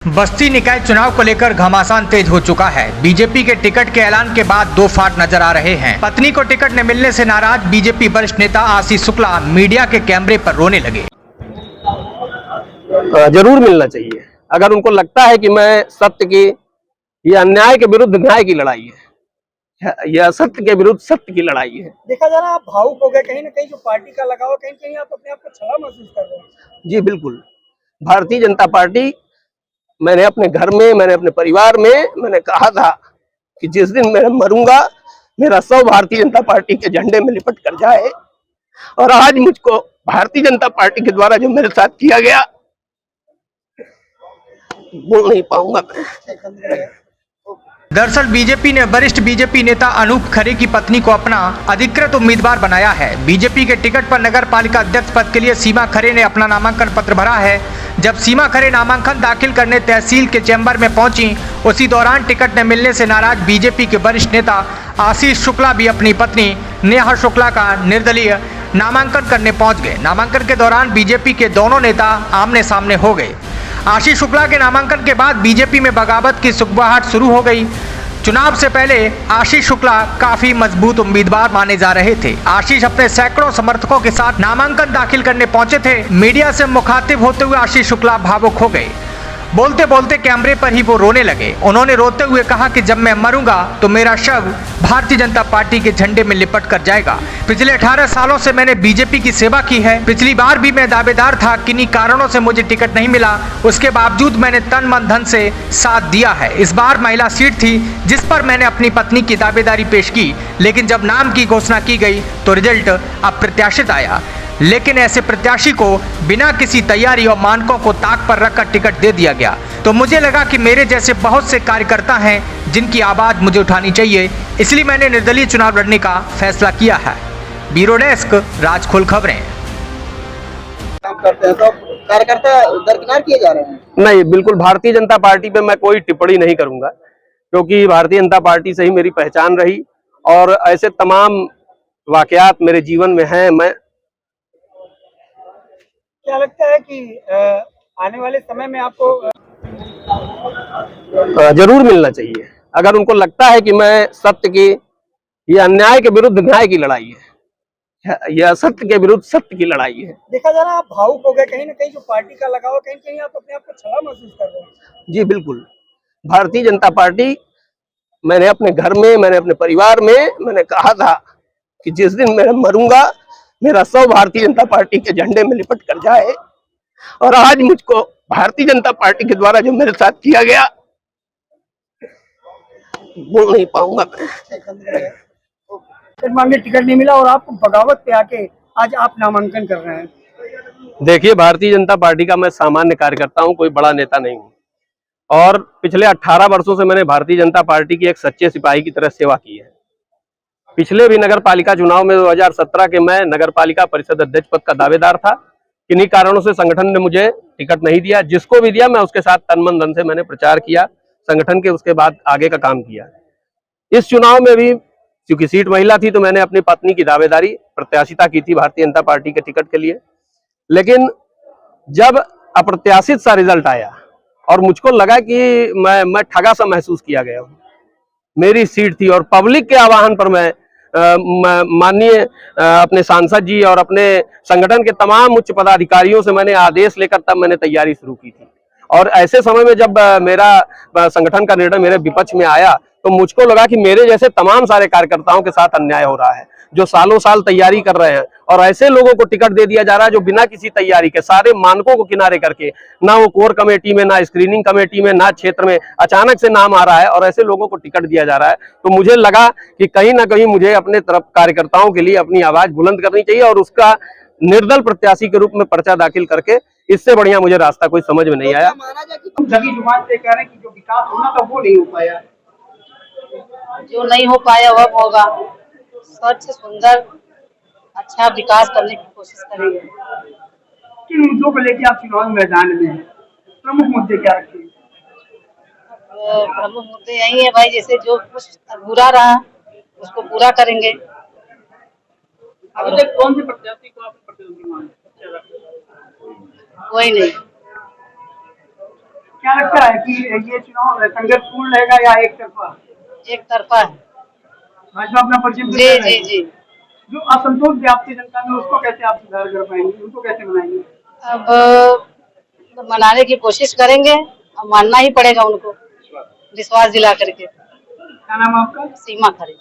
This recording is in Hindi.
बस्ती निकाय चुनाव को लेकर घमासान तेज हो चुका है। बीजेपी के टिकट के ऐलान के बाद दो फाट नजर आ रहे हैं। पत्नी को टिकट न मिलने से नाराज बीजेपी वरिष्ठ नेता आशीष शुक्ला मीडिया के कैमरे पर रोने लगे। जरूर मिलना चाहिए। अगर उनको लगता है कि मैं सत्य की, ये अन्याय के विरुद्ध न्याय की लड़ाई है, यह असत्य के विरुद्ध सत्य की लड़ाई है। देखा जा रहा है आप भावुक हो गए, कहीं ना कहीं जो पार्टी का लगाव, कहीं कहीं आप अपने आप को छला महसूस कर रहे हैं। जी बिल्कुल। भारतीय जनता पार्टी, मैंने अपने घर में, मैंने अपने परिवार में, मैंने कहा था कि जिस दिन मैं मरूंगा मेरा शव भारतीय जनता पार्टी के झंडे में लिपट कर जाए, और आज मुझको भारतीय जनता पार्टी के द्वारा जो मेरे साथ किया गया बोल नहीं पाऊंगा मैं। दरअसल बीजेपी ने वरिष्ठ बीजेपी नेता अनूप खरे की पत्नी को अपना अधिकृत उम्मीदवार बनाया है। बीजेपी के टिकट पर नगर पालिका अध्यक्ष पद के लिए सीमा खरे ने अपना नामांकन पत्र भरा है। जब सीमा खरे नामांकन दाखिल करने तहसील के चैम्बर में पहुंची, उसी दौरान टिकट न मिलने से नाराज बीजेपी के वरिष्ठ नेता आशीष शुक्ला भी अपनी पत्नी नेहा शुक्ला का निर्दलीय नामांकन करने पहुंच गए। नामांकन के दौरान बीजेपी के दोनों नेता आमने सामने हो गए। आशीष शुक्ला के नामांकन के बाद बीजेपी में बगावत की सुगबुगाहट शुरू हो गई। चुनाव से पहले आशीष शुक्ला काफी मजबूत उम्मीदवार माने जा रहे थे। आशीष अपने सैकड़ों समर्थकों के साथ नामांकन दाखिल करने पहुंचे थे। मीडिया से मुखातिब होते हुए आशीष शुक्ला भावुक हो गए। बोलते बोलते कैमरे पर ही वो रोने लगे। उन्होंने रोते हुए कहा कि जब मैं मरूंगा तो मेरा शव भारतीय जनता पार्टी के झंडे में लिपट कर जाएगा। पिछले 18 सालों से मैंने बीजेपी की सेवा की है। पिछली बार भी मैं दावेदार था, किन्हीं कारणों से मुझे टिकट नहीं मिला, उसके बावजूद मैंने तन मन धन से साथ दिया है। इस बार महिला सीट थी जिस पर मैंने अपनी पत्नी की दावेदारी पेश की, लेकिन जब नाम की घोषणा की गई तो रिजल्ट अप्रत्याशित आया। लेकिन ऐसे प्रत्याशी को बिना किसी तैयारी और मानकों को ताक पर रखकर टिकट दे दिया गया, तो मुझे लगा कि मेरे जैसे बहुत से कार्यकर्ता हैं जिनकी आवाज मुझे उठानी चाहिए, इसलिए मैंने निर्दलीय चुनाव लड़ने का फैसला किया है। ब्यूरो डेस्क, राज खोल खबरें। काम करते हैं तो कार्यकर्ता दरकिनार किए जा रहे हैं। नहीं, बिल्कुल भारतीय जनता पार्टी पे मैं कोई टिप्पणी नहीं करूंगा, क्योंकि भारतीय जनता पार्टी से ही मेरी पहचान रही और ऐसे तमाम वाकयात मेरे जीवन में हैं। मैं क्या लगता है कि आने वाले समय में आपको जरूर मिलना चाहिए। अगर उनको लगता है कि मैं सत्य की, ये अन्याय के विरुद्ध न्याय की लड़ाई है, यह असत्य के विरुद्ध सत्य की लड़ाई है। देखा जा रहा है आप भावुक हो गए, कहीं ना कहीं जो पार्टी का लगाव, कहीं कहीं आप अपने आप को छला महसूस कर रहे हैं। जी बिल्कुल। भारतीय जनता पार्टी, मैंने अपने घर में, मैंने अपने परिवार में, मैंने कहा था कि जिस दिन मैं मरूंगा मेरा शव भारतीय जनता पार्टी के झंडे में लिपट कर जाए, और आज मुझको भारतीय जनता पार्टी के द्वारा जो मेरे साथ किया गया बोल नहीं पाऊंगा मैं। मांगे टिकट नहीं मिला और आपको बगावत पे आके आज आप नामांकन कर रहे हैं। देखिए, भारतीय जनता पार्टी का मैं सामान्य कार्यकर्ता हूं, कोई बड़ा नेता नहीं हूं, और पिछले 18 वर्षों से मैंने भारतीय जनता पार्टी की एक सच्चे सिपाही की तरह सेवा की है। पिछले भी नगर पालिका चुनाव में 2017 के मैं नगर पालिका परिषद अध्यक्ष पद का दावेदार था। किन्हीं कारणों से संगठन ने मुझे टिकट नहीं दिया। जिसको भी दिया मैं उसके साथ तन मन धन से मैंने प्रचार किया संगठन के, उसके बाद आगे का काम किया। इस चुनाव में भी क्योंकि सीट महिला थी तो मैंने अपनी पत्नी की दावेदारी प्रत्याशिता की थी भारतीय जनता पार्टी के टिकट के लिए। लेकिन जब अप्रत्याशित सा रिजल्ट आया और मुझको लगा कि मैं ठगा सा महसूस किया गया हूँ। मेरी सीट थी और पब्लिक के आह्वान पर मैं माननीय अपने सांसद जी और अपने संगठन के तमाम उच्च पदाधिकारियों से मैंने आदेश लेकर तब मैंने तैयारी शुरू की थी। और ऐसे समय में जब मेरा संगठन का निर्णय मेरे विपक्ष में आया तो मुझको लगा कि मेरे जैसे तमाम सारे कार्यकर्ताओं के साथ अन्याय हो रहा है, जो सालों साल तैयारी कर रहे हैं, और ऐसे लोगों को टिकट दे दिया जा रहा है जो बिना किसी तैयारी के, सारे मानकों को किनारे करके, ना वो कोर कमेटी में, ना स्क्रीनिंग कमेटी में, ना क्षेत्र में, अचानक से नाम आ रहा है और ऐसे लोगों को टिकट दिया जा रहा है। तो मुझे लगा कि कहीं ना कहीं मुझे अपने तरफ कार्यकर्ताओं के लिए अपनी आवाज बुलंद करनी चाहिए और उसका निर्दल प्रत्याशी के रूप में पर्चा दाखिल करके, इससे बढ़िया मुझे रास्ता कोई समझ में नहीं आया। लगी जुबान से कह रहे हैं कि जो विकास होना था वो नहीं हो पाया। जो नहीं हो पाया वह होगा। स्वच्छ, सुंदर, अच्छा विकास करने की कोशिश करेंगे। किन मुद्दों को लेकर आप चुनाव मैदान में हैं? प्रमुख मुद्दे क्या रखते हैं? प्रमुख मुद्दे यही है भाई, जैसे जो कुछ अधूरा रहा उसको पूरा करेंगे। अभी तक कौन से प्रत्याशी को आप प्रतिद्वंदी मानते हैं? कोई नहीं। क्या लगता है कि ये चुनाव संघर्षपूर्ण रहेगा या एक तरफा? एक तरफा है। भाजपा अपना परिचय जी जी जी। जो असंतोष व्याप्ति जनता में उसको कैसे आप सुधार कर पाएंगे, उनको कैसे बनाएंगे? अब मनाने की कोशिश करेंगे, अब मानना ही पड़ेगा उनको, विश्वास दिला करके। क्या नाम है आपका? सीमा खरे।